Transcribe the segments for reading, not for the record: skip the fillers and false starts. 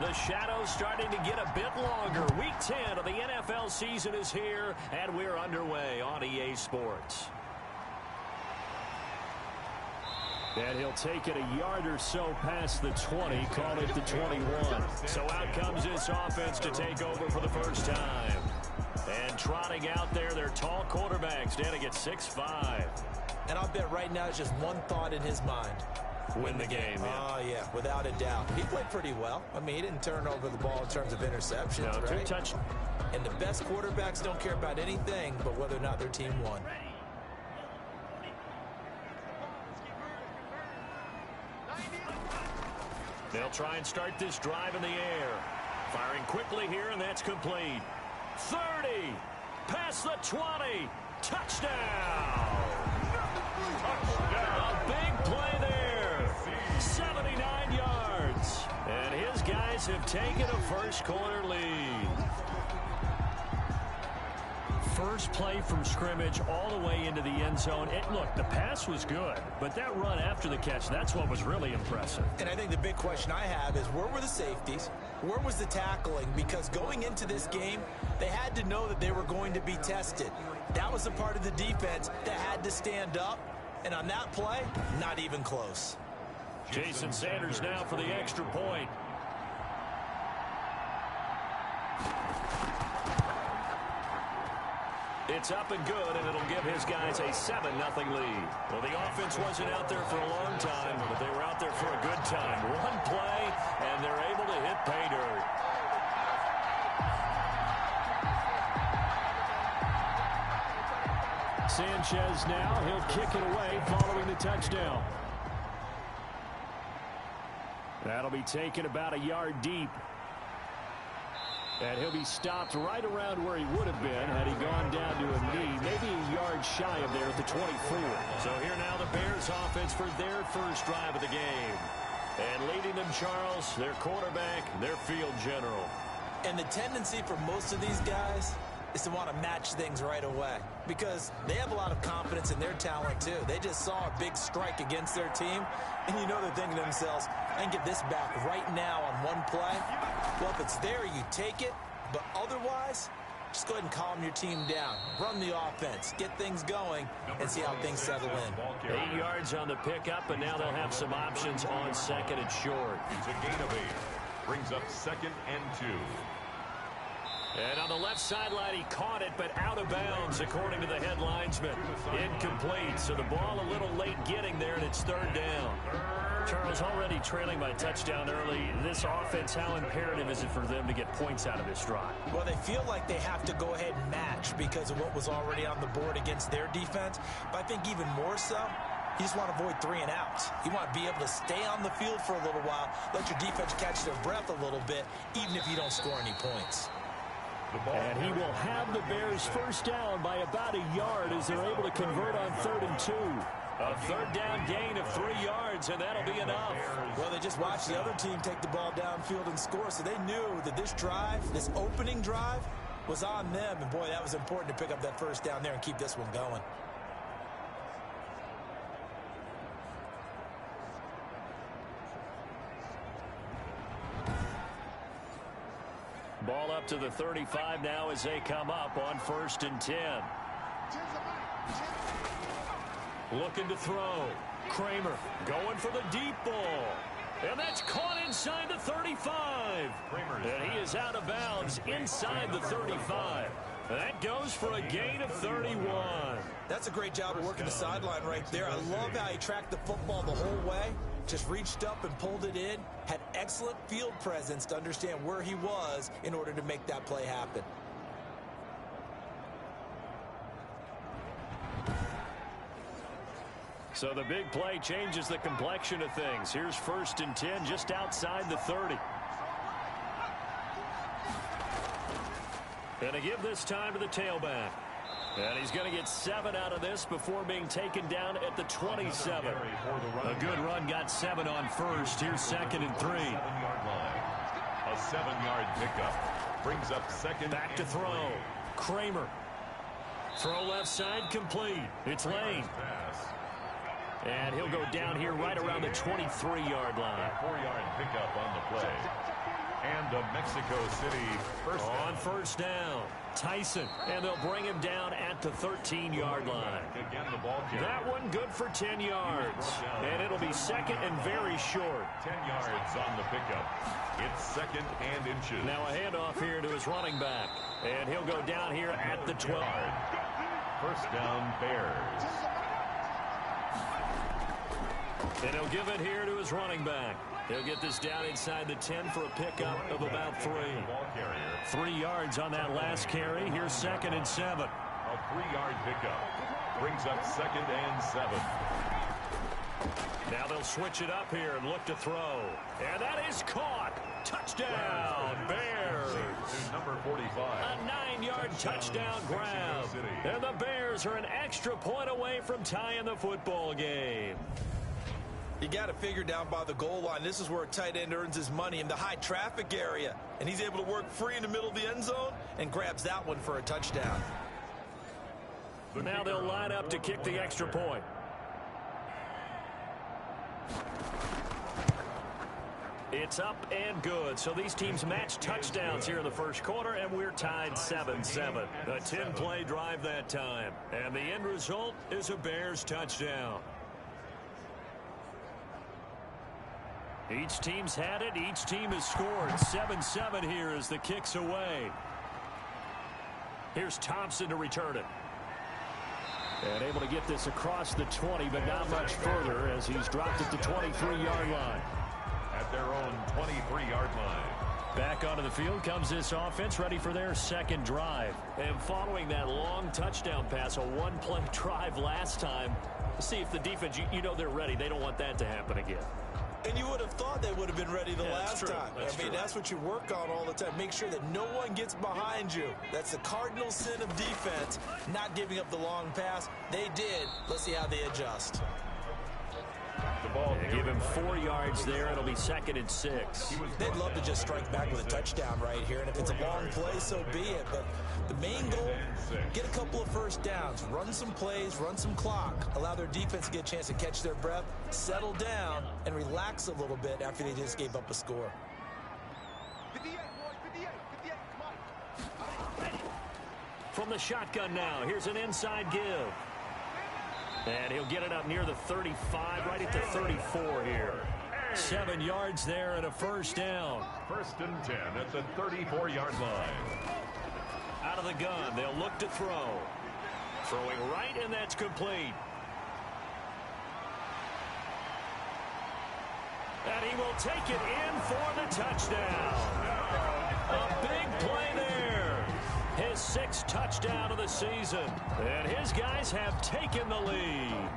The shadow's starting to get a bit longer. Week 10 of the NFL season is here, and we're underway on EA Sports. And he'll take it a yard or so past the 20, call it the 21. So out comes this offense to take over for the first time. And trotting out there, their tall quarterback standing at 6'5". And I'll bet right now it's just one thought in his mind. Win the game. Oh, yeah, without a doubt. He played pretty well. I mean, he didn't turn over the ball in terms of interceptions, no, right? Touch. And the best quarterbacks don't care about anything but whether or not their team won. They'll try and start this drive in the air. Firing quickly here, and that's complete. 30. Past the 20. Touchdown. A big play there. 79 yards. And his guys have taken a first-quarter lead. First play from scrimmage all the way into the end zone. Look, the pass was good, but that run after the catch, that's what was really impressive. And I think the big question I have is where were the safeties? Where was the tackling? Because going into this game, they had to know that they were going to be tested. That was a part of the defense that had to stand up. And on that play, not even close. Jason Sanders now for the extra point. It's up and good, and it'll give his guys a 7-0 lead. Well, the offense wasn't out there for a long time, but they were out there for a good time. One play, and they're able to hit pay dirt. Sanchez now, he'll kick it away following the touchdown. That'll be taken about a yard deep. And he'll be stopped right around where he would have been had he gone down to a knee, maybe a yard shy of there at the 24. So here now the Bears offense for their first drive of the game. And leading them, Charles, their quarterback, their field general. And the tendency for most of these guys is to want to match things right away because they have a lot of confidence in their talent too. They just saw a big strike against their team, and you know they're thinking to themselves, I can get this back right now on one play. Well, if it's there, you take it, but otherwise, just go ahead and calm your team down. Run the offense, get things going, and see how things settle in. 8 yards on the pickup, and now they'll have some options on second and short. It's a gain of 8. Brings up 2nd and 2. And on the left sideline, he caught it, but out of bounds, according to the head linesman. Incomplete, so the ball a little late getting there, and it's 3rd down. Charles, already trailing by touchdown early. This offense, how imperative is it for them to get points out of this drive? Well, they feel like they have to go ahead and match because of what was already on the board against their defense. But I think even more so, you just want to avoid 3 and outs. You want to be able to stay on the field for a little while, let your defense catch their breath a little bit, even if you don't score any points. And he will have the Bears first down by about a yard as they're able to convert on 3rd and 2. A 3rd down gain of 3 yards, and that'll be enough. Well, they just watched the other team take the ball downfield and score, so they knew that this drive, this opening drive, was on them. And, boy, that was important to pick up that first down there and keep this one going. Ball up to the 35 now as they come up on 1st and 10. Looking to throw. Kramer going for the deep ball. And that's caught inside the 35. And he is out of bounds inside the 35. That goes for a gain of 31. That's a great job of working the sideline right there. I love how he tracked the football the whole way. Just reached up and pulled it in. Had excellent field presence to understand where he was in order to make that play happen. So the big play changes the complexion of things. Here's 1st and 10 just outside the 30. And to give this time to the tailback. And he's going to get 7 out of this before being taken down at the 27. A good run got 7 on 1st. Here's 2nd and 3. 7-yard line. A 7-yard pickup. Brings up 2nd. Back to throw. Kramer. Throw left side complete. It's Lane. And he'll go down here right around the 23-yard line. 4-yard pickup on the play. And a Mexico City first down. On first down, Tyson, and they'll bring him down at the 13-yard line. Again, the ball carrier. That one good for 10 yards, and it'll be second and very short. 10 yards on the pickup. It's second and inches. Now a handoff here to his running back, and he'll go down here at the 12. First down, Bears. And he'll give it here to his running back. He'll get this down inside the 10 for a pickup of about 3. 3 yards on that last carry. Here's second and 7. A 3-yard pickup brings up second and 7. Now they'll switch it up here and look to throw. And that is caught. Touchdown, Bears. Number 45. A 9-yard touchdown grab. And the Bears are an extra point away from tying the football game. You got to figure down by the goal line. This is where a tight end earns his money in the high traffic area. And he's able to work free in the middle of the end zone and grabs that one for a touchdown. Now they'll line up to kick the extra point. It's up and good. So these teams match touchdowns here in the first quarter, and we're tied 7-7. A 10-play drive that time. And the end result is a Bears touchdown. Each team's had it. Each team has scored. 7-7 here as the kick's away. Here's Thompson to return it. And able to get this across the 20, but not much further as he's dropped it to 23-yard line. At their own 23-yard line. Back onto the field comes this offense, ready for their second drive. And following that long touchdown pass, a one-play drive last time, see if the defense, you know they're ready. They don't want that to happen again. And you would have thought they would have been ready the last time. That's true. That's what you work on all the time. Make sure that no one gets behind you. That's the cardinal sin of defense, not giving up the long pass. They did. Let's see how they adjust. The ball give him 4 yards there. It'll be second and 6. They'd love to just strike back with a touchdown right here. And if it's a long play, so be it. But the main goal, get a couple of first downs. Run some plays, run some clock. Allow their defense to get a chance to catch their breath, settle down, and relax a little bit after they just gave up a score. From the shotgun now, here's an inside give. And he'll get it up near the 35, right at the 34 here. 7 yards there and a first down. First and 10 at the 34-yard line. Out of the gun, they'll look to throw. Throwing right, and that's complete. And he will take it in for the touchdown. A big play there. His 6th touchdown of the season. And his guys have taken the lead.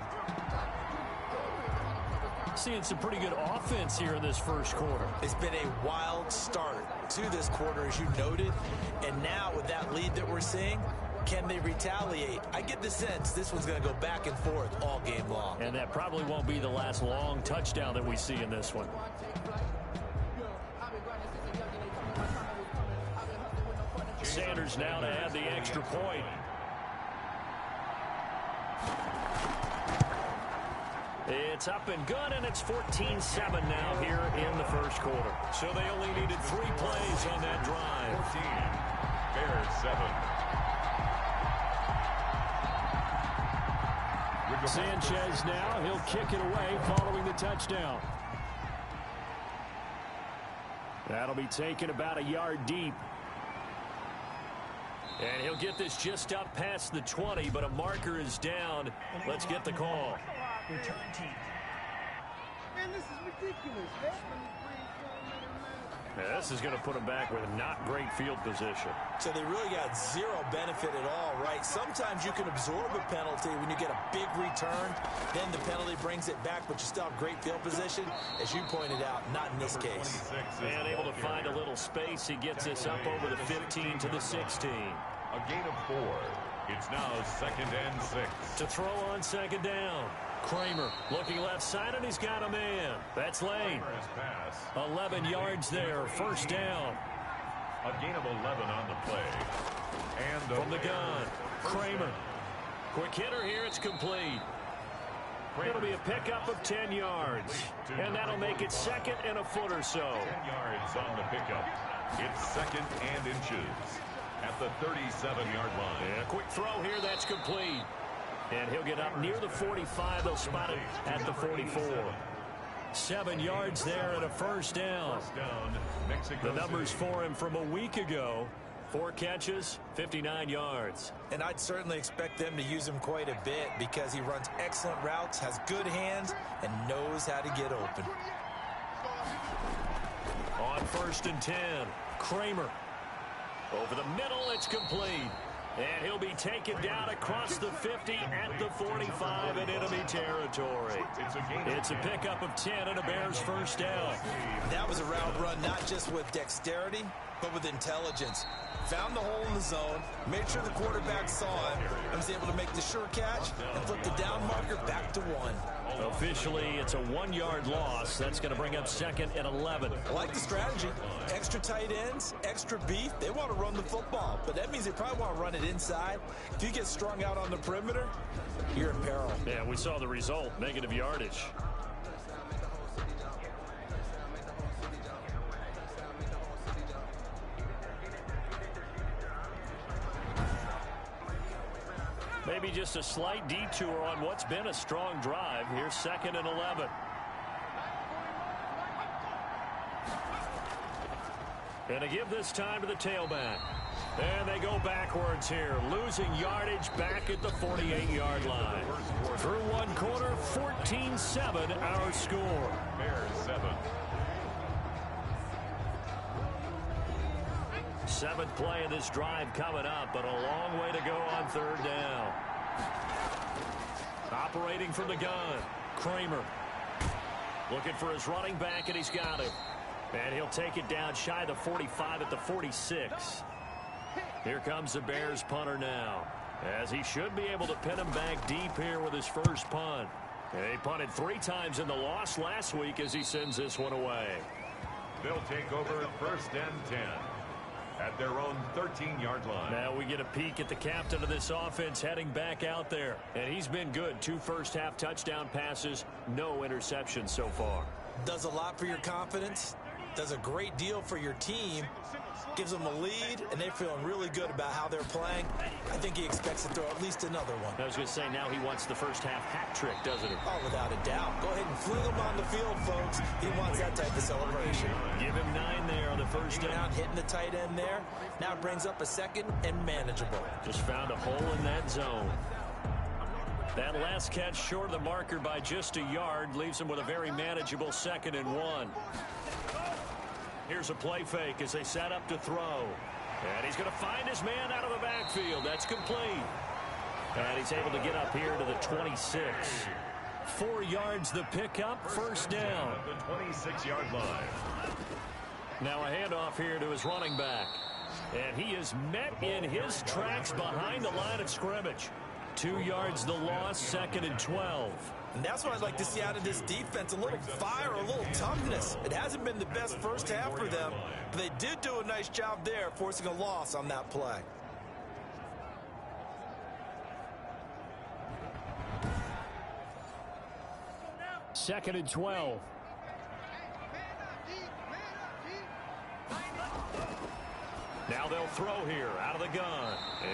Seeing some pretty good offense here in this first quarter. It's been a wild start to this quarter, as you noted. And now with that lead that we're seeing, can they retaliate? I get the sense this one's going to go back and forth all game long. And that probably won't be the last long touchdown that we see in this one. Sanders now to add the extra point. It's up and good, and it's 14-7 now here in the first quarter. So they only needed 3 plays on that drive. 14, Bears 7. Sanchez now, he'll kick it away following the touchdown. That'll be taken about a yard deep. And he'll get this just up past the 20, but a marker is down. Let's get the call. Return team. Man, this is ridiculous, man. Yeah, this is going to put them back with not great field position. So they really got zero benefit at all, right? Sometimes you can absorb a penalty when you get a big return. Then the penalty brings it back, but you still have great field position. As you pointed out, not in this case. And able to find a little space. He gets this up over the 15 to the 16. A gain of 4. It's now second and 6. To throw on second down. Kramer looking left side, and he's got a man. That's Lane. 11 yards there, first down. A gain of 11 on the play. And from the gun, Kramer. Quick hitter here, it's complete. It'll be a pickup of 10 yards. And that'll make it second and a foot or so. 10 yards on the pickup. It's second and inches at the 37-yard line. And a quick throw here, that's complete. And he'll get up near the 45. They'll spot it at the 44. 7 yards there and a first down. The numbers for him from a week ago. 4 catches, 59 yards. And I'd certainly expect them to use him quite a bit because he runs excellent routes, has good hands, and knows how to get open. On 1st and 10, Kramer. Over the middle, it's complete. And he'll be taken down across the 50 at the 45 in enemy territory. It's a pickup of 10 and a Bears first down. That was a route run not just with dexterity, but with intelligence. Found the hole in the zone, made sure the quarterback saw it, and was able to make the sure catch and flip the down marker back to 1. Officially, it's a 1-yard loss. That's going to bring up second and 11. I like the strategy. Extra tight ends, extra beef. They want to run the football, but that means they probably want to run it inside. If you get strung out on the perimeter, you're in peril. Yeah, we saw the result, negative yardage. Maybe just a slight detour on what's been a strong drive. Here's second and 11. And to give this time to the tailback. And they go backwards here, losing yardage back at the 48-yard line. Through one quarter, 14-7 our score. Bears 7. 7th play of this drive coming up, but a long way to go on 3rd down. Operating from the gun, Kramer. Looking for his running back, and he's got it. And he'll take it down shy of the 45 at the 46. Here comes the Bears punter now, as he should be able to pin him back deep here with his first punt. He punted 3 times in the loss last week as he sends this one away. They'll take over 1st and 10 at their own 13-yard line. Now we get a peek at the captain of this offense heading back out there. And he's been good. 2 first-half touchdown passes, no interceptions so far. Does a lot for your confidence. Does a great deal for your team. Gives them a lead, and they're feeling really good about how they're playing. I think he expects to throw at least another one. I was going to say, now he wants the first-half hat trick, doesn't he? Oh, without a doubt. Go ahead and fling him on the field, folks. He wants that type of celebration. Give him 9 there on the first down. Hitting the tight end there. Now it brings up a second and manageable. Just found a hole in that zone. That last catch short of the marker by just a yard leaves him with a very manageable 2nd and 1. Here's a play fake as they set up to throw. And he's going to find his man out of the backfield. That's complete. And he's able to get up here to the 26. 4 yards the pickup, first down. The 26-yard line. Now a handoff here to his running back. And he is met in his tracks behind the line of scrimmage. 2 yards the loss, 2nd and 12. And that's what I'd like to see out of this defense, a little fire, a little toughness. It hasn't been the best first half for them, but they did do a nice job there, forcing a loss on that play. Second and 12. Now they'll throw here out of the gun.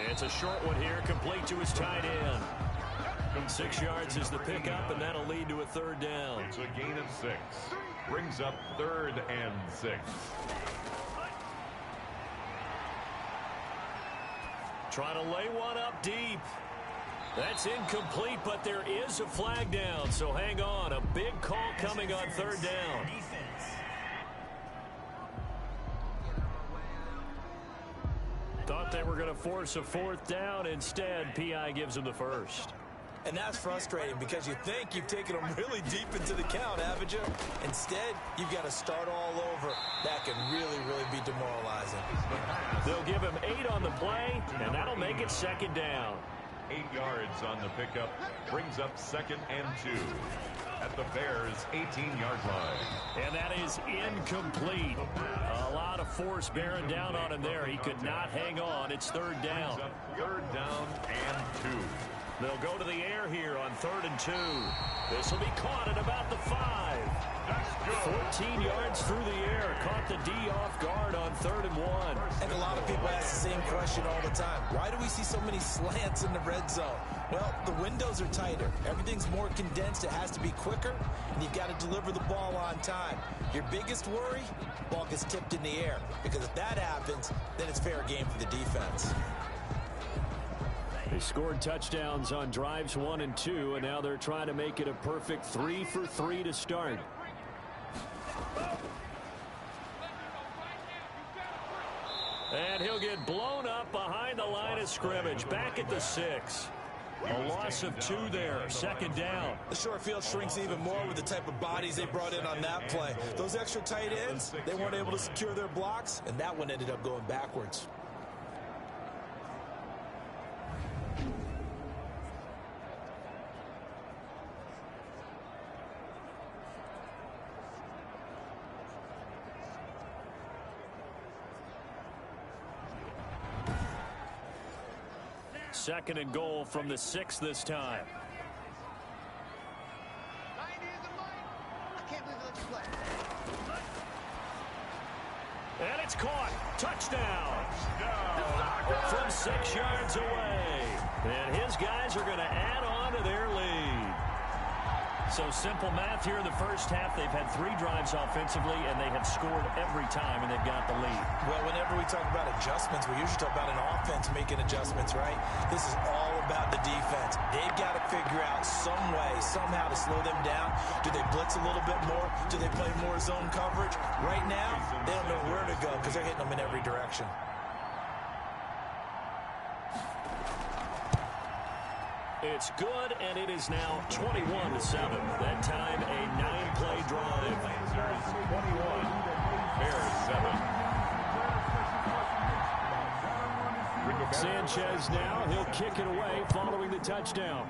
It's a short one here, complete to his tight end. 6 yards is the pickup, and that'll lead to a 3rd down. It's a gain of 6. Brings up 3rd and 6. Trying to lay one up deep. That's incomplete, but there is a flag down, so hang on. A big call coming on 3rd down. Thought they were going to force a 4th down. Instead, P.I. gives them the first. And that's frustrating because you think you've taken them really deep into the count, haven't you? Instead, you've got to start all over. That can really, really be demoralizing. They'll give him 8 on the play, and that'll make it 2nd down. 8 yards on the pickup. Brings up 2nd and 2 at the Bears' 18-yard line. And that is incomplete. A lot of force bearing down on him there. He could not hang on. It's 3rd down. 3rd down and 2. They'll go to the air here on 3rd and 2. This will be caught at about the 5. 14 yards through the air. Caught the D off guard on 3rd and 1. And a lot of people ask the same question all the time. Why do we see so many slants in the red zone? Well, the windows are tighter. Everything's more condensed. It has to be quicker, and you've got to deliver the ball on time. Your biggest worry? Ball gets tipped in the air. Because if that happens, then it's fair game for the defense. They scored touchdowns on drives 1 and 2, and now they're trying to make it a perfect 3 for 3 to start. And he'll get blown up behind the line of scrimmage. Back at the 6. A loss of 2 there. 2nd down. The short field shrinks even more with the type of bodies they brought in on that play. Those extra tight ends, they weren't able to secure their blocks, and that one ended up going backwards. Second and goal from the 6 this time. And it's caught. Touchdown. From 6 yards away. And his guys are going to add on to their lead. So simple math here in the first half. They've had 3 drives offensively, and they have scored every time, and they've got the lead. Well, whenever we talk about adjustments, we usually talk about an offense making adjustments, right? This is all about the defense. They've got to figure out some way, somehow to slow them down. Do they blitz a little bit more? Do they play more zone coverage? Right now, they don't know where to go because they're hitting them in every direction. It's good, and it is now 21-7. That time, a 9-play drive. Lancers 21, Bears 7. Sanchez now, he'll kick it away following the touchdown.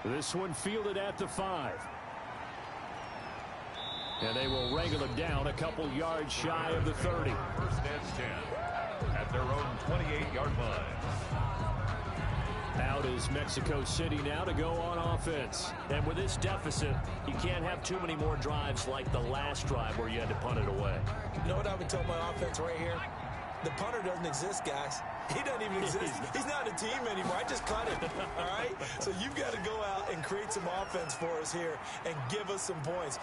This one fielded at the 5. And they will wrangle it down a couple yards shy of the 30. First and 10 at their own 28-yard line. Out is Mexico City now to go on offense. And with this deficit, you can't have too many more drives like the last drive where you had to punt it away. You know what I would tell my offense right here? The punter doesn't exist, guys. He doesn't even exist. He's not a team anymore. I just cut him, all right? So you've got to go out and create some offense for us here and give us some points.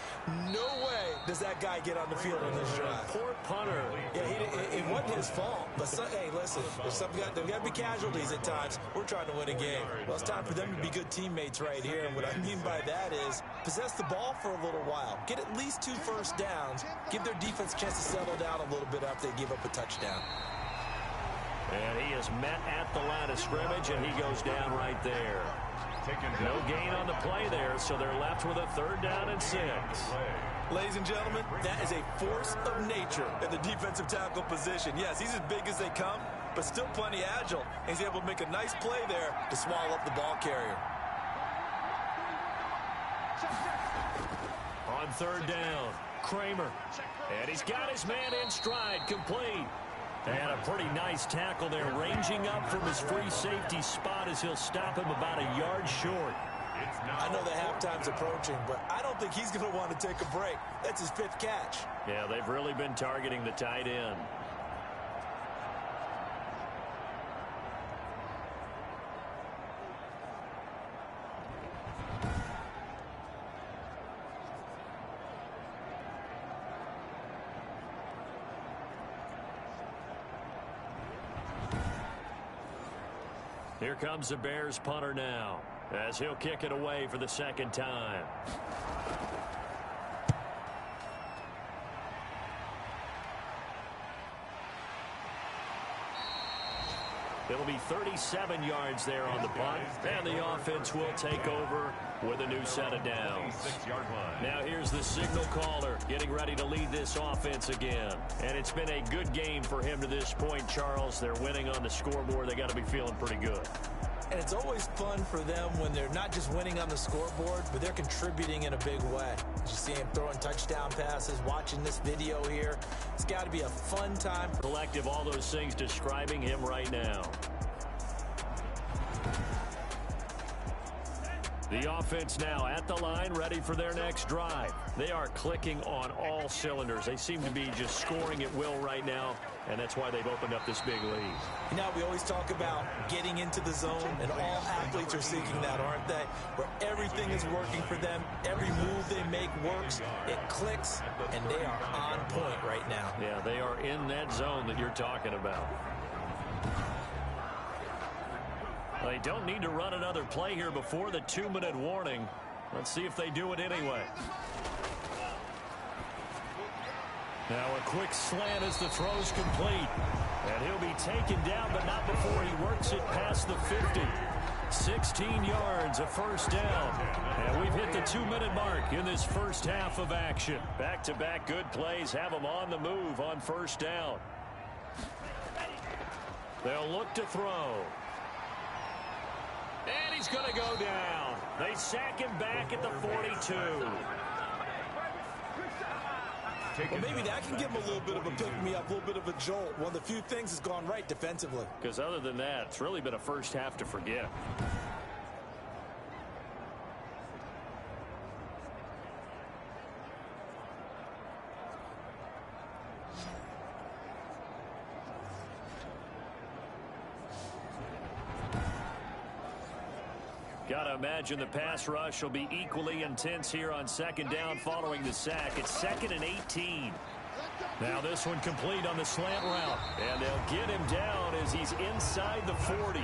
No way does that guy get on the field in this drive. Poor punter. Yeah, it wasn't his fault. But, hey, listen, there's got to be casualties at times. We're trying to win a game. Well, it's time for them to be good teammates right here. And what I mean by that is possess the ball for a little while. Get at least 2 first downs. Give their defense a chance to settle down a little bit after they give up a touchdown. And he is met at the line of scrimmage, and he goes down right there. No gain on the play there, so they're left with a 3rd down and 6. Ladies and gentlemen, that is a force of nature in the defensive tackle position. Yes, he's as big as they come, but still plenty agile. He's able to make a nice play there to swallow up the ball carrier. On 3rd down, Kramer. And he's got his man in stride, complete. And a pretty nice tackle there, ranging up from his free safety spot as he'll stop him about a yard short. I know the halftime's approaching, but I don't think he's going to want to take a break. That's his 5th catch. Yeah, they've really been targeting the tight end. Here comes the Bears punter now, as he'll kick it away for the 2nd time. It'll be 37 yards there on the punt, and the offense will take over with a new set of downs. Now here's the signal caller getting ready to lead this offense again. And it's been a good game for him to this point, Charles. They're winning on the scoreboard. They got to be feeling pretty good. And it's always fun for them when they're not just winning on the scoreboard, but they're contributing in a big way. You see him throwing touchdown passes, watching this video here. It's got to be a fun time. Collective, all those things describing him right now. The offense now at the line, ready for their next drive. They are clicking on all cylinders. They seem to be just scoring at will right now, and that's why they've opened up this big lead. You know, we always talk about getting into the zone, and all athletes are seeking that, aren't they? Where everything is working for them, every move they make works, it clicks, and they are on point right now. Yeah, they are in that zone that you're talking about. They don't need to run another play here before the 2-minute warning. Let's see if they do it anyway. Now a quick slant as the throw's complete. And he'll be taken down, but not before he works it past the 50. 16 yards, a first down. And we've hit the 2-minute mark in this first half of action. Back-to-back good plays have them on the move on first down. They'll look to throw. And he's going to go down. They sack him back at the 42. Well, maybe that can give him a little bit of a pick-me-up, a little bit of a jolt. One of the few things has gone right defensively. Because other than that, it's really been a first half to forget. Gotta imagine the pass rush will be equally intense here on second down following the sack. It's 2nd and 18. Now this one complete on the slant route. And they'll get him down as he's inside the 40.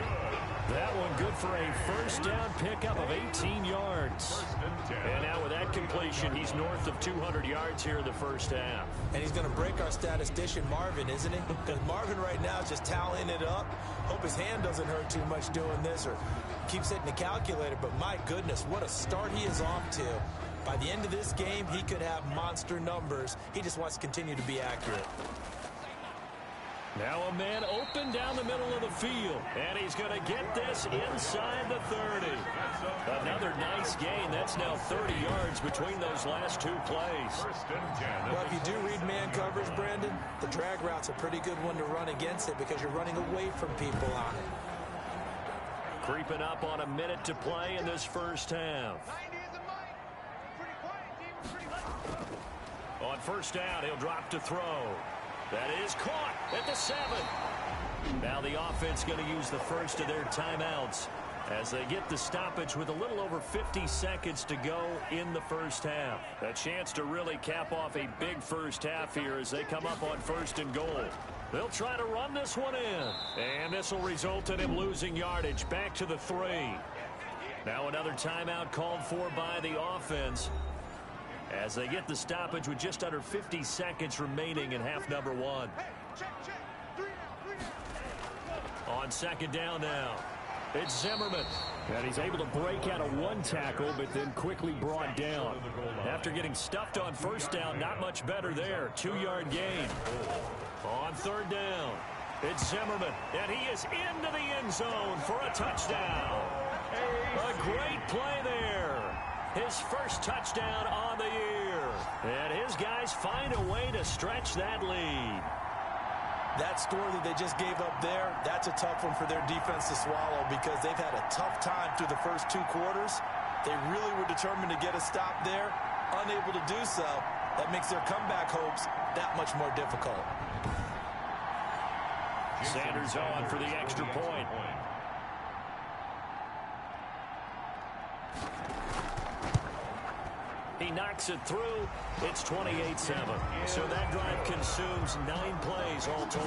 That one good for a first down pickup of 18 yards. And now with that completion, he's north of 200 yards here in the first half. And he's going to break our statistician Marvin, isn't he? Because Marvin right now is just tallying it up. Hope his hand doesn't hurt too much doing this or keeps hitting the calculator. But my goodness, what a start he is off to. By the end of this game, he could have monster numbers. He just wants to continue to be accurate. Now a man open down the middle of the field. And he's going to get this inside the 30. Another nice gain. That's now 30 yards between those last two plays. Well, if you do read man coverage, Brandon, the drag route's a pretty good one to run against it because you're running away from people on it. Creeping up on a minute to play in this first half. On first down, he'll drop to throw. That is caught at the 7. Now the offense going to use the first of their timeouts as they get the stoppage with a little over 50 seconds to go in the first half. A chance to really cap off a big first half here as they come up on 1st and goal. They'll try to run this one in. And this will result in him losing yardage back to the 3. Now another timeout called for by the offense as they get the stoppage with just under 50 seconds remaining in half number 1. On second down now, it's Zimmerman. And he's able to break out of one tackle, but then quickly brought down. After getting stuffed on first down, not much better there. 2-yard gain. On third down, it's Zimmerman. And he is into the end zone for a touchdown. A great play there. His first touchdown on the year. And his guys find a way to stretch that lead. That score that they just gave up there, that's a tough one for their defense to swallow because they've had a tough time through the first 2 quarters. They really were determined to get a stop there, unable to do so. That makes their comeback hopes that much more difficult. Sanders on for the extra point. He knocks it through. It's 28-7. So that drive consumes 9 plays all told.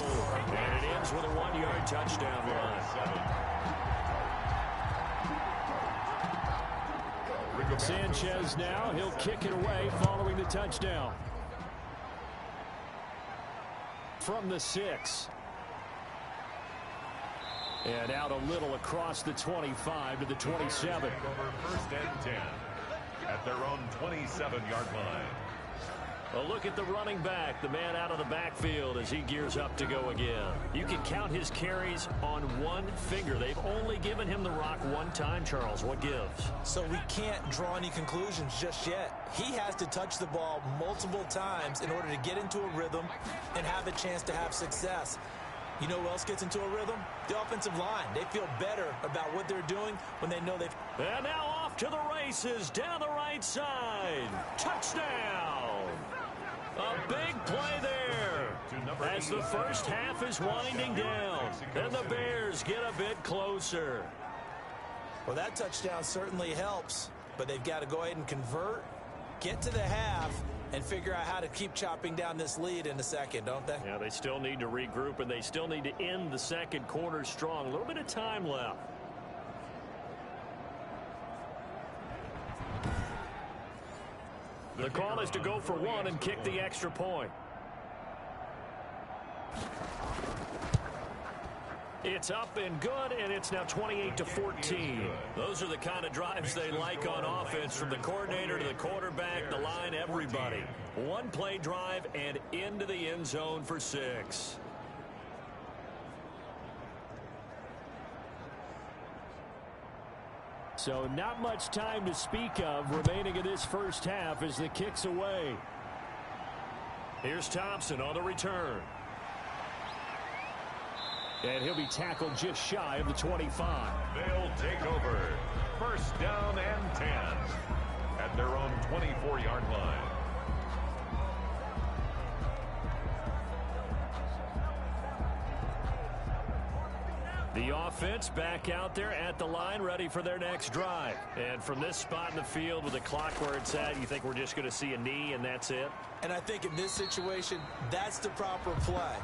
And it ends with a 1-yard touchdown run. Sanchez now. He'll kick it away following the touchdown. From the 6. And out a little across the 25 to the 27. First and 10. At their own 27-yard line. A look at the running back, the man out of the backfield as he gears up to go again. You can count his carries on one finger. They've only given him the rock one time, Charles. What gives? So we can't draw any conclusions just yet. He has to touch the ball multiple times in order to get into a rhythm and have a chance to have success. You know who else gets into a rhythm? The offensive line. They feel better about what they're doing when they know they've... And now off to the races down the right side. Touchdown! A big play there as the first half is winding down. And the Bears get a bit closer. Well, that touchdown certainly helps, but they've got to go ahead and convert, get to the half, and figure out how to keep chopping down this lead in the second, don't they? Yeah, they still need to regroup, and they still need to end the second quarter strong. A little bit of time left. The call is to go for one and kick the extra point. It's up and good, and it's now 28-14. Those are the kind of drives they like on offense, from the coordinator to the quarterback, the line, everybody. One play drive and into the end zone for 6. So not much time to speak of remaining in this first half as the kick's away. Here's Thompson on the return. And he'll be tackled just shy of the 25. They'll take over. First down and 10 at their own 24-yard line. The offense back out there at the line, ready for their next drive. And from this spot in the field with the clock where it's at, you think we're just going to see a knee and that's it? And I think in this situation, that's the proper play.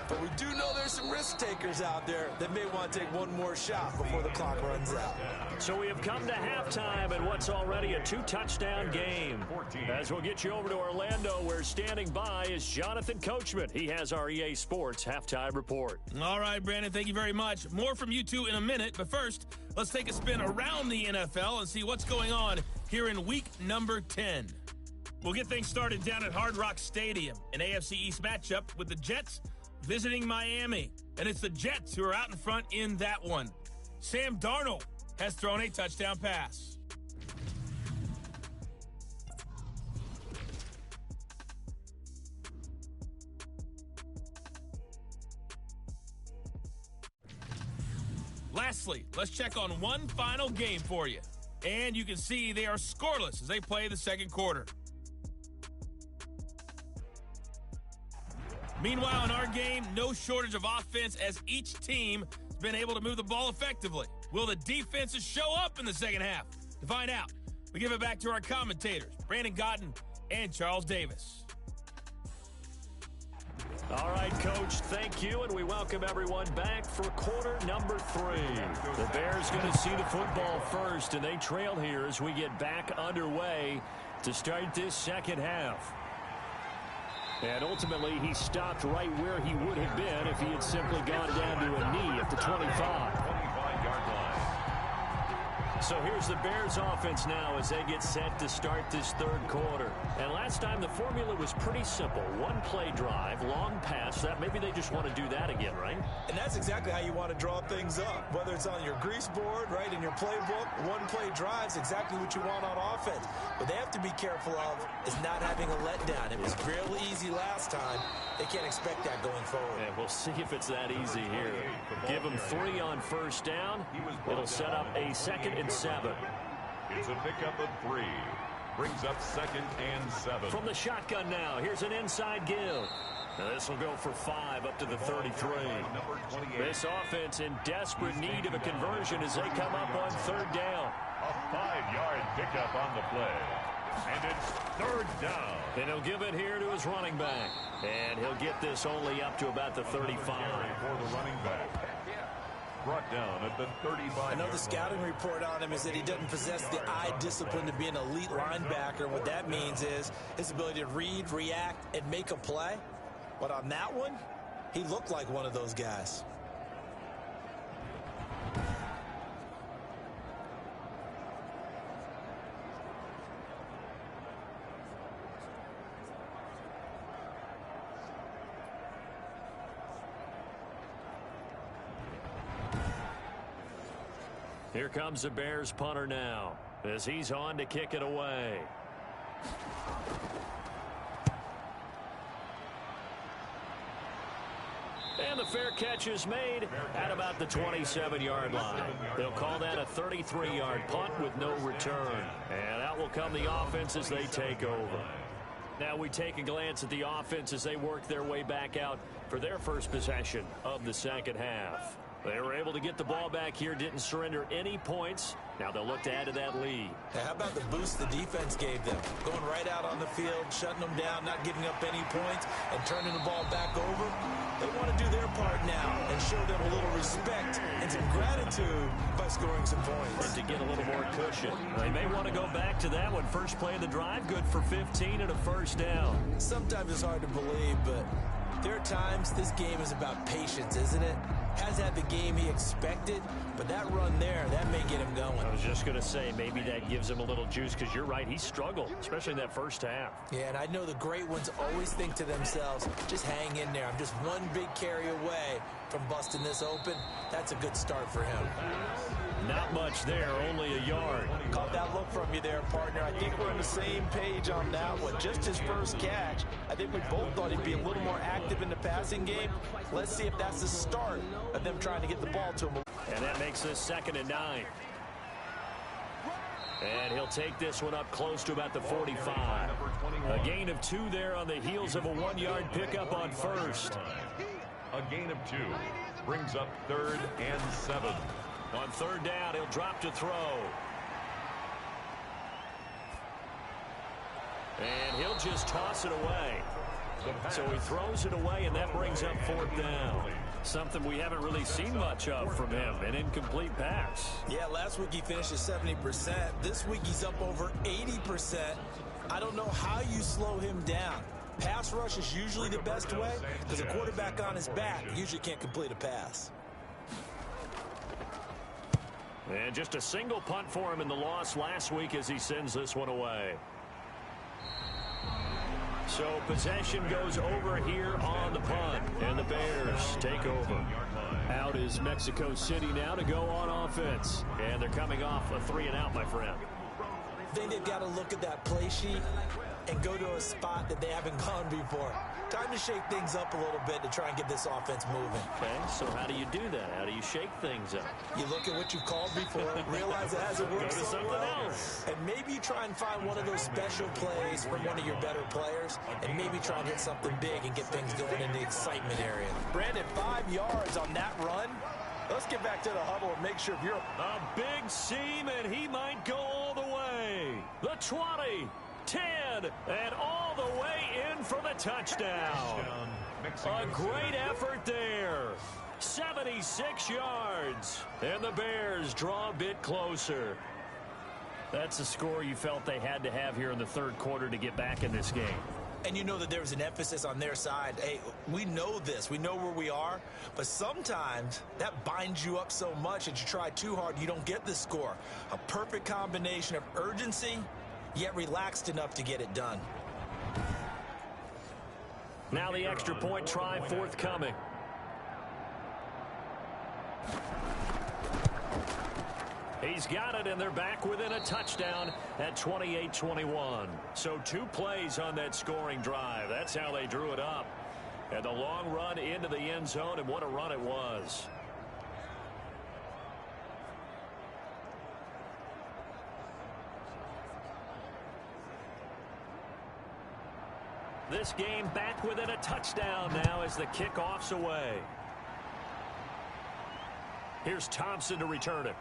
But we do know there's some risk takers out there that may want to take one more shot before the clock runs out. So we have come to halftime in what's already a 2-touchdown game. As we'll get you over to Orlando, where standing by is Jonathan Coachman. He has our EA Sports halftime report. All right, Brandon, thank you very much. More from you two in a minute, but first, let's take a spin around the NFL and see what's going on here in week number 10. We'll get things started down at Hard Rock Stadium, an AFC East matchup with the Jets visiting Miami, and it's the Jets who are out in front in that one. Sam Darnold has thrown a touchdown pass. Lastly, let's check on one final game for you. And you can see they are scoreless as they play the second quarter. Meanwhile, in our game, no shortage of offense as each team has been able to move the ball effectively. Will the defenses show up in the second half? To find out, we give it back to our commentators, Brandon Godden and Charles Davis. All right, Coach, thank you, and we welcome everyone back for quarter number 3. The Bears going to see the football first, and they trail here as we get back underway to start this second half. And ultimately, he stopped right where he would have been if he had simply gone down to a knee at the 25-yard line. So here's the Bears offense now as they get set to start this third quarter. And last time the formula was pretty simple. One play drive, long pass. That maybe they just want to do that again, right? And that's exactly how you want to draw things up. Whether it's on your grease board, right, in your playbook, one play drive is exactly what you want on offense. What they have to be careful of is not having a letdown. It was real easy last time. They can't expect that going forward. And we'll see if it's that easy here. Give them 3 on first down. It'll set up a 2nd and 7. It's a pickup of 3. Brings up 2nd and 7. From the shotgun now, here's an inside give. Now this will go for 5 up to the 33. This offense in desperate need of a conversion as they come up on 3rd down. A 5-yard pickup on the play. And it's 3rd down. And he'll give it here to his running back. And he'll get this only up to about the 35. For the running back. Brought down at the 35. Another scouting report on him is that he doesn't possess the eye discipline to be an elite linebacker. What that means is his ability to read, react, and make a play. But on that one, he looked like one of those guys. Here comes the Bears punter now as he's on to kick it away. And the fair catch is made at about the 27-yard line. They'll call that a 33-yard punt with no return. And out will come the offense as they take over. Now we take a glance at the offense as they work their way back out for their first possession of the second half. They were able to get the ball back here, didn't surrender any points. Now they'll look to add to that lead. Hey, how about the boost the defense gave them? Going right out on the field, shutting them down, not giving up any points, and turning the ball back over. They want to do their part now and show them a little respect and some gratitude by scoring some points. And to get a little more cushion. They may want to go back to that one. First play of the drive, good for 15 and a first down. Sometimes it's hard to believe, but there are times this game is about patience, isn't it? Has had the game he expected, but that run there, that may get him going. I was just going to say, maybe that gives him a little juice, because you're right, he struggled, especially in that first half. Yeah, and I know the great ones always think to themselves, just hang in there. I'm just one big carry away from busting this open. That's a good start for him. Not much there, only a yard. Caught that look from you there, partner. I think we're on the same page on that one. Just his first catch. I think we both thought he'd be a little more active in the passing game. Let's see if that's the start of them trying to get the ball to him. And that makes this 2nd and 9. And he'll take this one up close to about the 45. A gain of 2 there on the heels of a 1-yard pickup on first. A gain of 2 brings up 3rd and 7. On 3rd down, he'll drop to throw. And he'll just toss it away. So he throws it away, and that brings up 4th down. Something we haven't really seen much of from him, an incomplete pass. Yeah, last week he finished at 70%. This week he's up over 80%. I don't know how you slow him down. Pass rush is usually the best way, because a quarterback on his back usually can't complete a pass. And just a single punt for him in the loss last week as he sends this one away. So possession goes over here on the punt, and the Bears take over. Out is Mexico City now to go on offense. And they're coming off a 3-and-out, my friend. I think they've got to look at that play sheet and go to a spot that they haven't gone before. Time to shake things up a little bit to try and get this offense moving. Okay, so how do you do that? How do you shake things up? You look at what you've called before, realize it hasn't worked Go to so something well, else. and maybe you try and find one of those special plays from one of your better players, and maybe try and hit something big and get things going in the excitement area. Brandon, 5 yards on that run. Let's get back to the huddle and make sure if you're... A big seam, and he might go all the way. The 20, 10, and all the way in for the touchdown. A great effort there. 76 yards. And the Bears draw a bit closer. That's the score you felt they had to have here in the 3rd quarter to get back in this game. And you know that there was an emphasis on their side. Hey, we know this. We know where we are. But sometimes that binds you up so much that you try too hard, you don't get the score. A perfect combination of urgency, yet relaxed enough to get it done. Now the extra point try forthcoming. He's got it, and they're back within a touchdown at 28-21. So 2 plays on that scoring drive. That's how they drew it up. And the long run into the end zone, and what a run it was. This game back within a touchdown now as the kickoff's away. Here's Thompson to return it.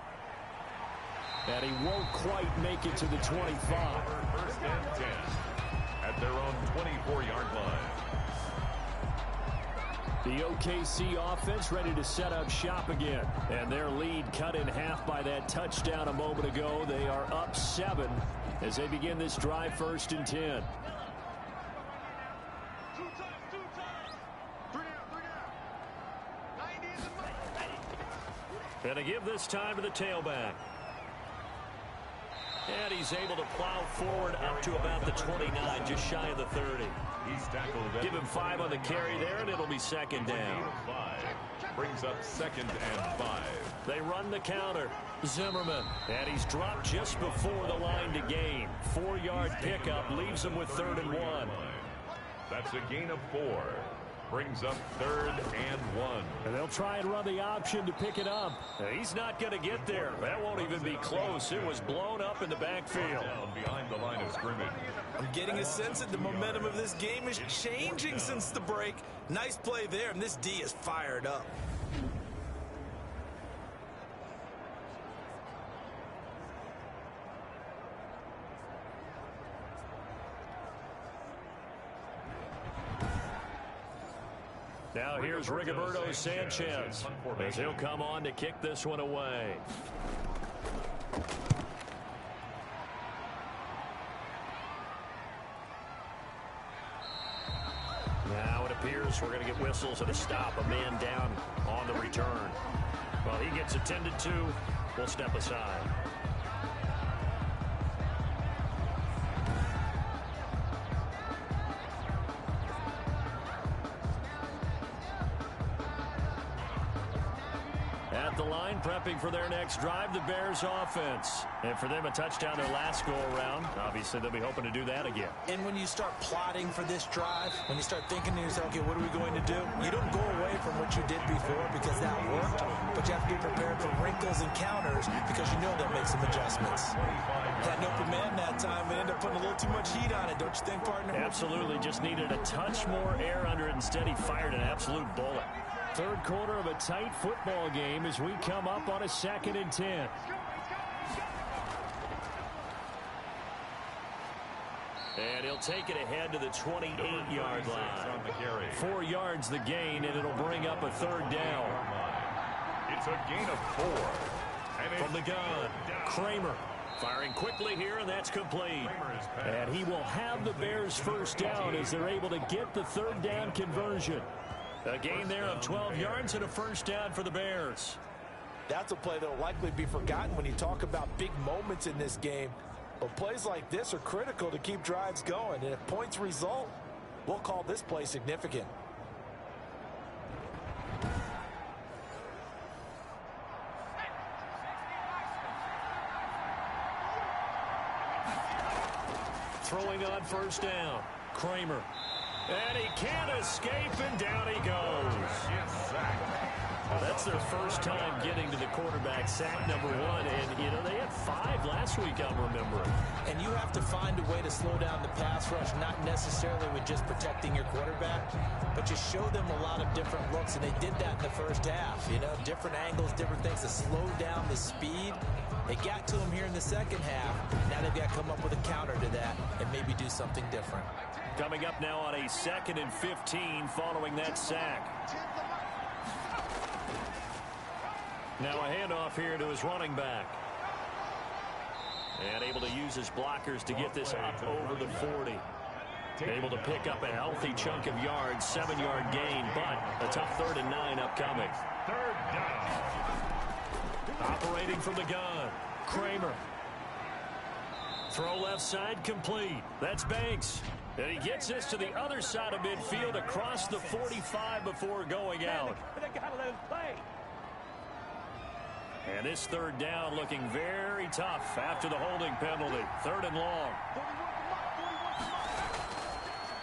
And he won't quite make it to the 25. 1st and 10 at their own 24-yard line. The OKC offense ready to set up shop again. And their lead cut in half by that touchdown a moment ago. They are up 7 as they begin this drive 1st and 10. And to give this time to the tailback. And he's able to plow forward up to about the 29, just shy of the 30. He's tackled. Give him 5 on the carry there, and it'll be 2nd down. 5 brings up 2nd and 5. They run the counter. Zimmerman. And he's dropped just before the line to gain. 4-yard pickup leaves him with 3rd and 1. That's a gain of 4. Brings up 3rd and 1. And they'll try and run the option to pick it up. He's not going to get there. That won't even be close. It was blown up in the backfield. Down behind the line of scrimmage. I'm getting a sense that the momentum of this game is changing since the break. Nice play there, and this D is fired up. Now here's Rigoberto Sanchez as he'll come on to kick this one away. Now it appears we're going to get whistles and a stop. A man down on the return. Well, he gets attended to. We'll step aside. At the line, prepping for their next drive, the Bears offense. And for them, a touchdown their last go-around. Obviously, they'll be hoping to do that again. And when you start plotting for this drive, when you start thinking to yourself, okay, what are we going to do? You don't go away from what you did before because that worked, but you have to be prepared for wrinkles and counters because you know they'll make some adjustments. Had an open man that time and ended up putting a little too much heat on it, don't you think, partner? Absolutely. Just needed a touch more air under it. Instead, he fired an absolute bullet. Third quarter of a tight football game as we come up on a 2nd and 10. And he'll take it ahead to the 28-yard line. 4 yards the gain, and it'll bring up a 3rd down. It's a gain of 4. And from the gun, Kramer firing quickly here, and that's complete. And he will have the Bears' first down as they're able to get the 3rd down conversion. A gain there of 12 yards and a first down for the Bears. That's a play that will likely be forgotten when you talk about big moments in this game. But plays like this are critical to keep drives going. And if points result, we'll call this play significant. Throwing on first down, Kramer. And he can't escape, and down he goes. That's their first time getting to the quarterback, sack number 1. And, you know, they had 5 last week, I'm remembering. And you have to find a way to slow down the pass rush, not necessarily with just protecting your quarterback, but just show them a lot of different looks. And they did that in the first half, you know, different angles, different things to slow down the speed. They got to him here in the second half. Now they've got to come up with a counter to that and maybe do something different. Coming up now on a 2nd and 15 following that sack. Now a handoff here to his running back. And able to use his blockers to get this up over the 40. Able to pick up a healthy chunk of yards, 7-yard gain, but a tough 3rd and 9 upcoming. 3rd down. Operating from the gun, Kramer. Throw left side complete. That's Banks. And he gets this to the other side of midfield across the 45 before going out. And this 3rd down looking very tough after the holding penalty. 3rd and long.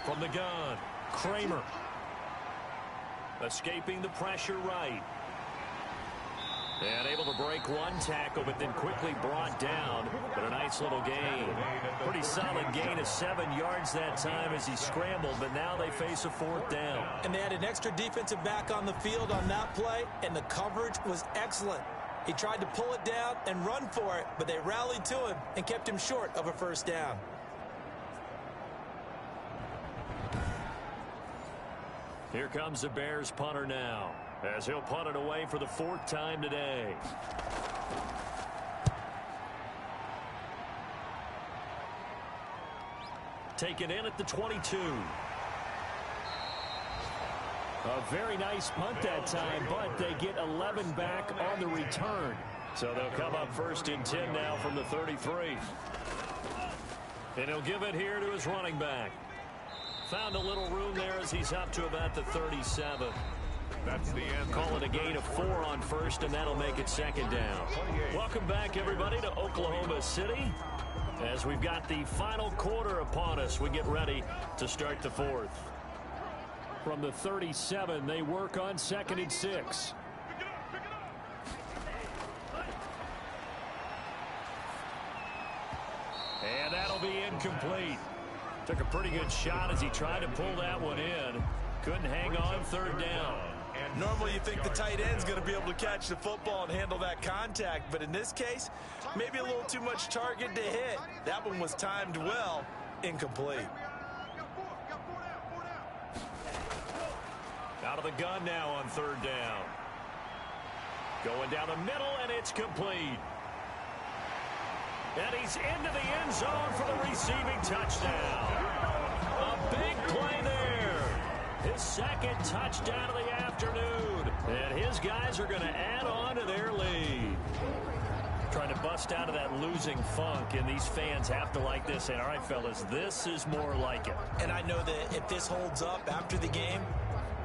From the gun, Kramer. Escaping the pressure right. And able to break one tackle, but then quickly brought down. But a nice little gain. Pretty solid gain of 7 yards that time as he scrambled, but now they face a 4th down. And they had an extra defensive back on the field on that play, and the coverage was excellent. He tried to pull it down and run for it, but they rallied to him and kept him short of a first down. Here comes the Bears punter now, as he'll punt it away for the 4th time today. Taken in at the 22. A very nice punt that time, but they get 11 back on the return. So they'll come up 1st and 10 now from the 33. And he'll give it here to his running back. Found a little room there as he's up to about the 37. That's the end. Call it a gain of 4 on 1st, and that'll make it 2nd down. Welcome back, everybody, to Oklahoma City. As we've got the final quarter upon us, we get ready to start the 4th. From the 37, they work on 2nd and 6. And that'll be incomplete. Took a pretty good shot as he tried to pull that one in. Couldn't hang on 3rd down. Normally you think the tight end's going to be able to catch the football and handle that contact, but in this case, maybe a little too much target to hit. That one was timed well, incomplete. Out of the gun now on 3rd down. Going down the middle, and it's complete. And he's into the end zone for the receiving touchdown. A big play there. His 2nd touchdown of the afternoon. And his guys are going to add on to their lead. Trying to bust out of that losing funk, and these fans have to like this. And all right, fellas, this is more like it. And I know that if this holds up after the game,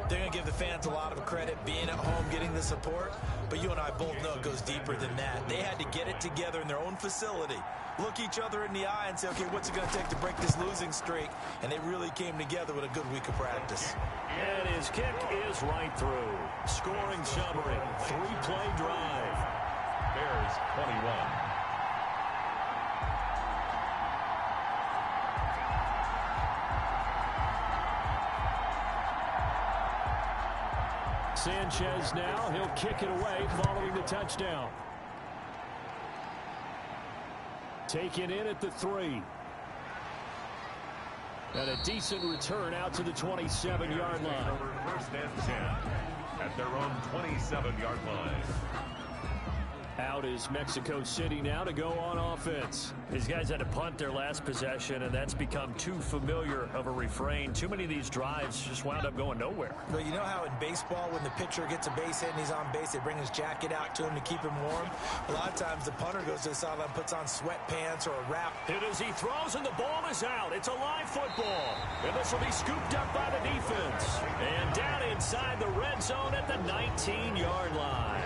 they're going to give the fans a lot of credit being at home, getting the support. But you and I both know it goes deeper than that. They had to get it together in their own facility, look each other in the eye and say, okay, what's it going to take to break this losing streak? And they really came together with a good week of practice. And his kick is right through. Scoring summary, 3-play drive. Bears 21. Sanchez now, he'll kick it away following the touchdown. Taken in at the 3. And a decent return out to the 27-yard line. 1st and 10 at their own 27-yard line. Out is Mexico City now to go on offense. These guys had to punt their last possession, and that's become too familiar of a refrain. Too many of these drives just wound up going nowhere. Well, you know how in baseball, when the pitcher gets a base hit and he's on base, they bring his jacket out to him to keep him warm? A lot of times the punter goes to the sideline, puts on sweatpants or a wrap. And as he throws and the ball is out, it's a live football. And this will be scooped up by the defense. And down inside the red zone at the 19-yard line.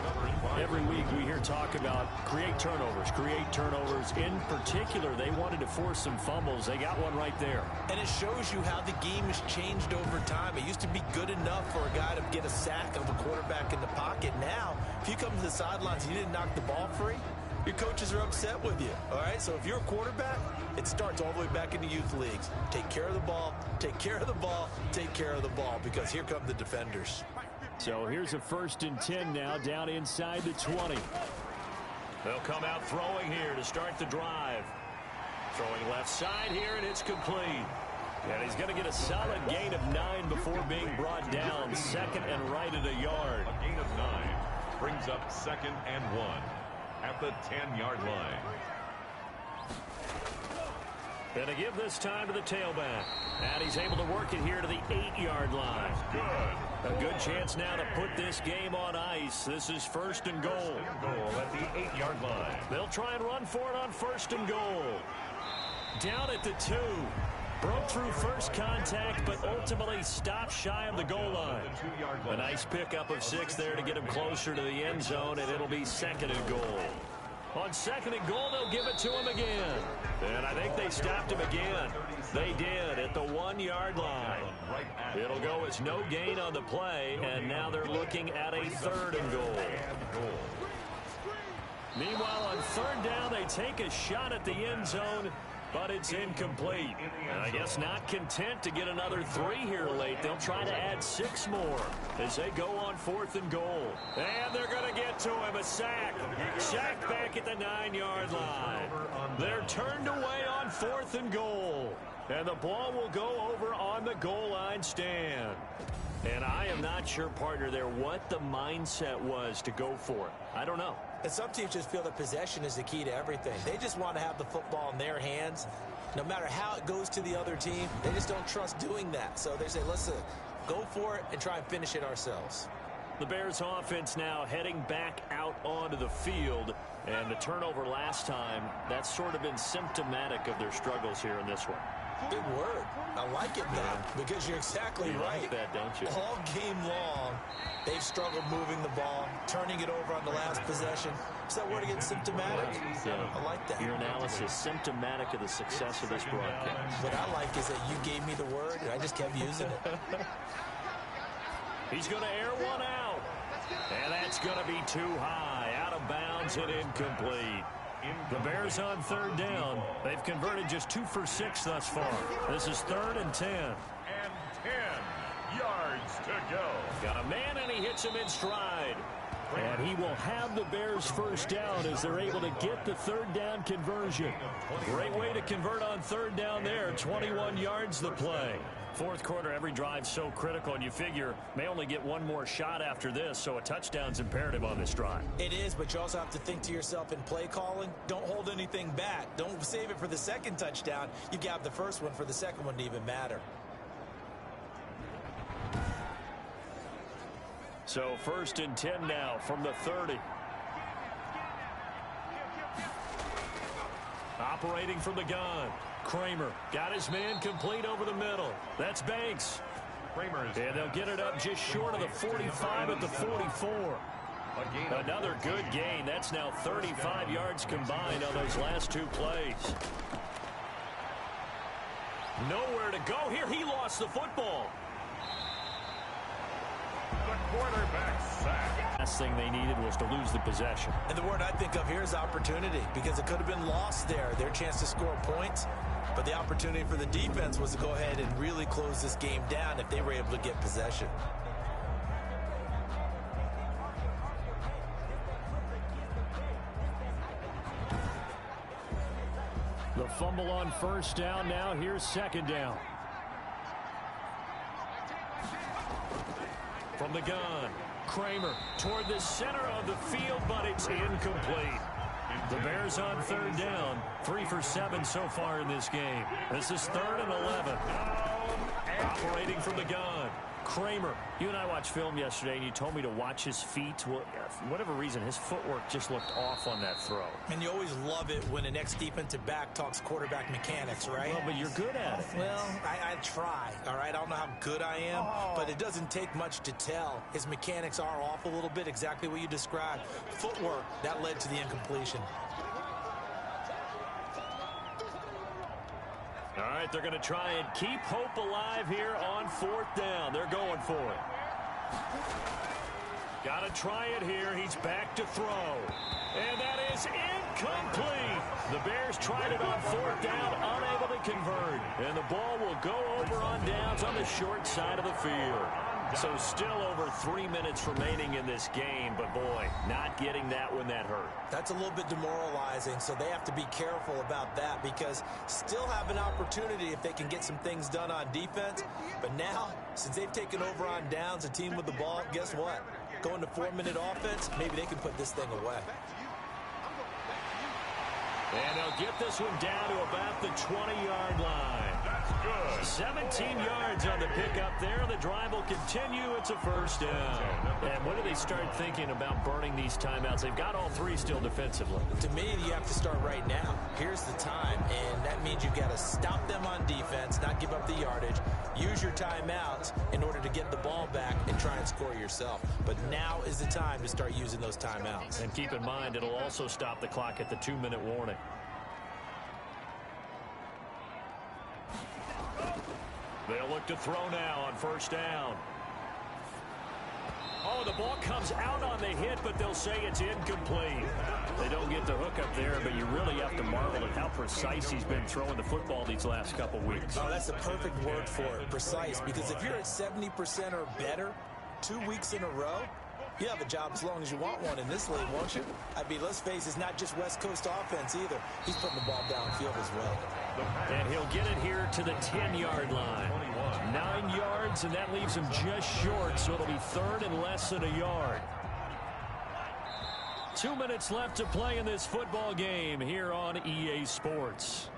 Every week we hear talk about create turnovers. In particular, they wanted to force some fumbles. They got one right there. And it shows you how the game has changed over time. It used to be good enough for a guy to get a sack of a quarterback in the pocket. Now, if you come to the sidelines and you didn't knock the ball free, your coaches are upset with you. All right, so if you're a quarterback, it starts all the way back in the youth leagues. Take care of the ball, take care of the ball, take care of the ball, because here come the defenders. So here's a 1st and 10 now down inside the 20. They'll come out throwing here to start the drive. Throwing left side here, and it's complete. And he's going to get a solid gain of 9 before being brought down. 2nd and right at a yard. A gain of 9 brings up 2nd and 1 at the 10-yard line. And to give this time to the tailback. And he's able to work it here to the 8-yard line. Good. A good chance now to put this game on ice. This is 1st and goal. Goal at the 8-yard line. They'll try and run for it on 1st and goal. Down at the 2. Broke through first contact, but ultimately stopped shy of the goal line. A nice pickup of 6 there to get him closer to the end zone, and it'll be 2nd and goal. On 2nd and goal, they'll give it to him again. And I think they stopped him again. They did at the 1-yard line. It'll go as no gain on the play, and now they're looking at a 3rd and goal. Meanwhile, on 3rd down, they take a shot at the end zone, but it's incomplete. And I guess not content to get another 3 here late. They'll try to add 6 more as they go on 4th and goal. And they're going to get to him. A sack. Sacked back at the 9-yard line. They're turned away on 4th and goal. And the ball will go over on the goal line stand. And I am not sure, partner, there what the mindset was to go for it. I don't know. And some teams just feel that possession is the key to everything. They just want to have the football in their hands. No matter how it goes to the other team, they just don't trust doing that. So they say, listen, go for it and try and finish it ourselves. The Bears offense now heading back out onto the field. And the turnover last time, that's sort of been symptomatic of their struggles here in this one. Good word. I like it now because you're exactly right. Like that, don't you? All game long, they've struggled moving the ball, turning it over on the last possession. Is that word again, symptomatic? Yeah. I like that. Your analysis, symptomatic of the success of this broadcast. What I like is that you gave me the word, and I just kept using it. He's going to air one out. And that's going to be too high. Out of bounds and incomplete. The Bears on third down. They've converted just 2 for 6 thus far. This is 3rd and 10. And 10 yards to go. Got a man, and he hits him in stride. And he will have the Bears first down as they're able to get the third down conversion. Great way to convert on third down there. 21 yards the play. Fourth quarter, every drive so critical, and you figure may only get one more shot after this, so a touchdown's imperative on this drive. It is, but you also have to think to yourself in play calling, don't hold anything back. Don't save it for the second touchdown. You got the first one for the second one to even matter. So 1st and 10 now from the 30. Operating from the gun. Kramer got his man complete over the middle. That's Banks. And they'll get it up just short of the 45 at the 44. Another good gain. That's now 35 yards combined on those last 2 plays. Nowhere to go here. He lost the football. The quarterback sack. Last thing they needed was to lose the possession. And the word I think of here is opportunity, because it could have been lost there. Their chance to score points. But the opportunity for the defense was to go ahead and really close this game down if they were able to get possession. The fumble on first down. Now here's second down. From the gun, Kramer toward the center of the field, but it's incomplete. The Bears on third down, 3 for 7 so far in this game. This is 3rd and 11. Operating from the gun, Kramer. You and I watched film yesterday, and you told me to watch his feet. Well, for whatever reason, his footwork just looked off on that throw. And you always love it when an ex-defensive back talks quarterback mechanics, right? Well, but you're good at it. Well, I try, all right? I don't know how good I am, but it doesn't take much to tell. His mechanics are off a little bit, exactly what you described. Footwork, that led to the incompletion. All right, they're going to try and keep hope alive here on 4th down. They're going for it. Got to try it here. He's back to throw. And that is incomplete. The Bears tried it on 4th down, unable to convert. And the ball will go over on downs on the short side of the field. So still over 3 minutes remaining in this game, but boy, not getting that when that hurt. That's a little bit demoralizing, so they have to be careful about that, because still have an opportunity if they can get some things done on defense. But now, since they've taken over on downs, a team with the ball, guess what? Going to 4-minute offense, maybe they can put this thing away. And they'll get this one down to about the 20-yard line. That's good. 17 yards on the pickup there. The drive will continue. It's a first down. And when do they start thinking about burning these timeouts? They've got all 3 still defensively. To me, you have to start right now. Here's the time, and that means you've got to stop them on defense, not give up the yardage, use your timeouts in order to get the ball back and try and score yourself. But now is the time to start using those timeouts. And keep in mind, it'll also stop the clock at the 2-minute warning. They'll look to throw now on first down. Oh, the ball comes out on the hit, but they'll say it's incomplete. They don't get the hook up there, but you really have to marvel at how precise he's been throwing the football these last couple weeks. Oh, that's the perfect word for it, precise, because if you're at 70% or better 2 weeks in a row, you have a job as long as you want one in this league, won't you? I mean, let's face it, it's not just West Coast offense either. He's putting the ball downfield as well. And he'll get it here to the 10-yard line. 9 yards, and that leaves him just short, so it'll be 3rd and less than a yard. 2 minutes left to play in this football game here on EA Sports.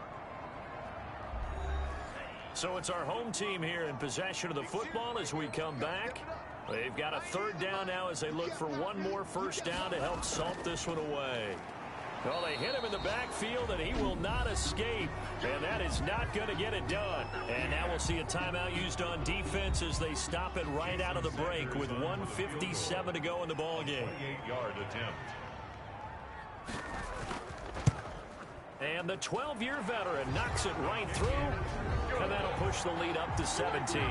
So it's our home team here in possession of the football as we come back. They've got a 3rd down now as they look for one more first down to help salt this one away. Well, they hit him in the backfield, and he will not escape. And that is not going to get it done. And now we'll see a timeout used on defense as they stop it right out of the break with 1:57 to go in the ballgame. 28-yard attempt. And the 12-year veteran knocks it right through, and that'll push the lead up to 17. Score,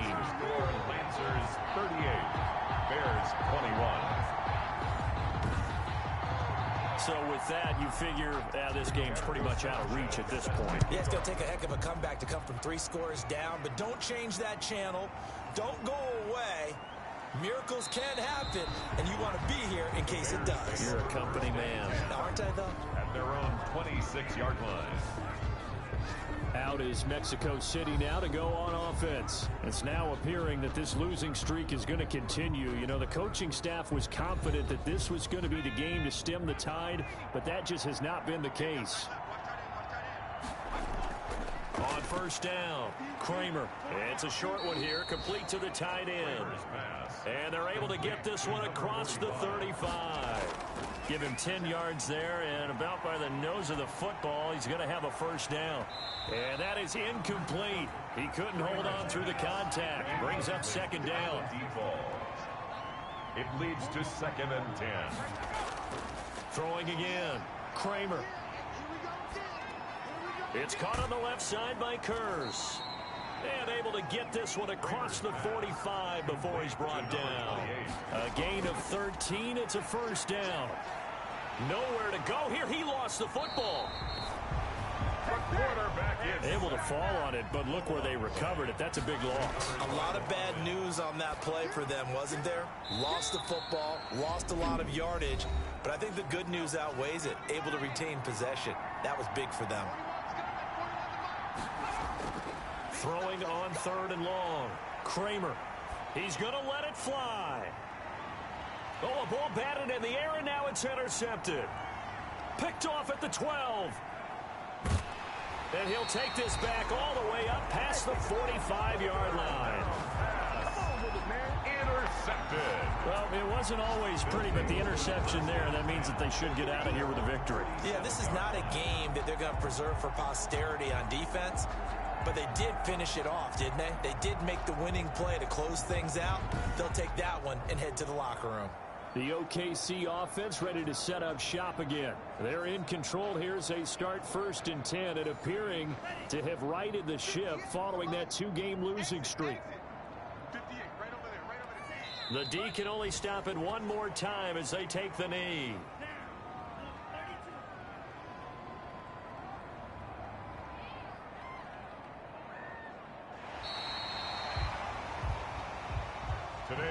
Lancers 38, Bears 21. So with that, you figure this game's pretty much out of reach at this point. Yeah, it's going to take a heck of a comeback to come from 3 scores down, but don't change that channel. Don't go away. Miracles can happen, and you want to be here in case it does. You're a company man. Aren't I, though? At their own 26-yard line. Out is Mexico City now to go on offense. It's now appearing that this losing streak is going to continue. You know, the coaching staff was confident that this was going to be the game to stem the tide, but that just has not been the case. On first down, Kramer. It's a short one here, complete to the tight end. And they're able to get this one across the 35. Give him 10 yards there, and about by the nose of the football, he's going to have a first down. And that is incomplete. He couldn't hold on through the contact. Brings up second down. It leads to 2nd and 10. Throwing again, Kramer. It's caught on the left side by Kurz. And able to get this one across the 45 before he's brought down. A gain of 13. It's a first down. Nowhere to go here. He lost the football. Able to fall on it, but look where they recovered it. That's a big loss. A lot of bad news on that play for them, wasn't there? Lost the football, lost a lot of yardage, but I think the good news outweighs it. Able to retain possession. That was big for them. Throwing on 3rd and long. Kramer. He's going to let it fly. Oh, a ball batted in the air, and now it's intercepted. Picked off at the 12. And he'll take this back all the way up past the 45-yard line. Intercepted. Well, it wasn't always pretty, but the interception there, that means that they should get out of here with a victory. Yeah, this is not a game that they're going to preserve for posterity on defense. But they did finish it off, didn't they? They did make the winning play to close things out. They'll take that one and head to the locker room. The OKC offense ready to set up shop again. They're in control here as they start 1st and 10 and appearing to have righted the ship following that 2-game losing streak. The D can only stop it one more time as they take the knee.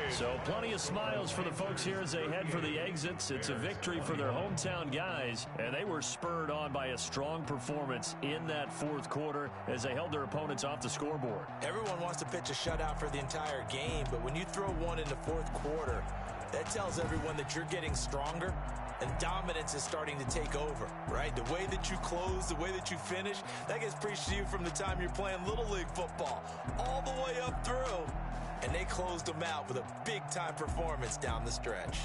So plenty of smiles for the folks here as they head for the exits. It's a victory for their hometown guys, and they were spurred on by a strong performance in that 4th quarter as they held their opponents off the scoreboard. Everyone wants to pitch a shutout for the entire game, but when you throw one in the 4th quarter, that tells everyone that you're getting stronger and dominance is starting to take over, right? The way that you close, the way that you finish, that gets preached to you from the time you're playing Little League football all the way up through. And they closed them out with a big-time performance down the stretch.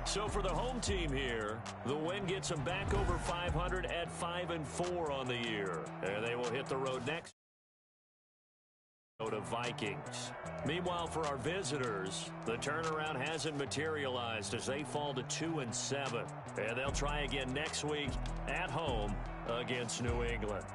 So for the home team here, the win gets them back over 500 at 5-4 on the year. And they will hit the road next to Vikings. Meanwhile, for our visitors, the turnaround hasn't materialized as they fall to 2-7. And they'll try again next week at home against New England.